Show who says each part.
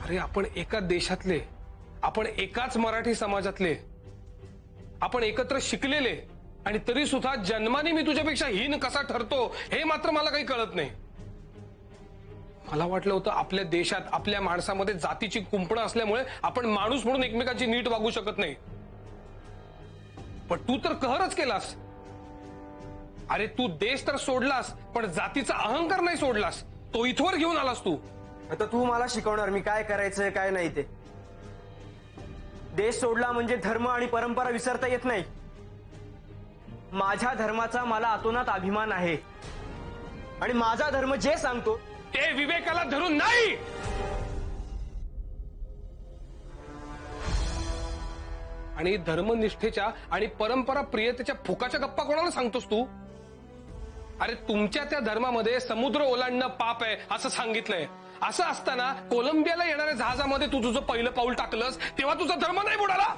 Speaker 1: अरे आपण एका देशातले, आपण एकाच मराठी समाजातले, आपण एकत्र शिकलेले, आणि तरी सुद्धा जन्माने मी तुझ्यापेक्षा हीन कसा ठरतो हे मात्र मला काही कळत नाही. मला वाटलं होतं आपल्या देशात, आपल्या माणसामध्ये जातीची कुंपणं असल्यामुळे आपण माणूस म्हणून एकमेकांची नीट वागू शकत नाही. पण तू तर कहरच केलास. अरे तू देश तर सोडलास, पण जातीचा अहंकार नाही सोडलास. तो इथवर घेऊन आलास तू.
Speaker 2: आता तू मला शिकवणार मी काय करायचंय काय नाही ते. देश सोडला म्हणजे धर्म आणि परंपरा विसरता येत नाही. माझ्या धर्माचा मला आतोनात अभिमान आहे, आणि माझा धर्म जे सांगतो
Speaker 1: ते विवेकाला धरून नाही. आणि धर्मनिष्ठेच्या आणि परंपरा प्रियतेच्या फुकाच्या गप्पा कोणाला सांगतोस तू? अरे तुमच्या त्या धर्मामध्ये समुद्र ओलांडणं पाप आहे असं सांगितलंय. असं असताना कोलंबियाला येणाऱ्या जहाजामध्ये तू तुझं पहिलं पाऊल टाकलंस तेव्हा तुझा धर्म नाही बुडाला.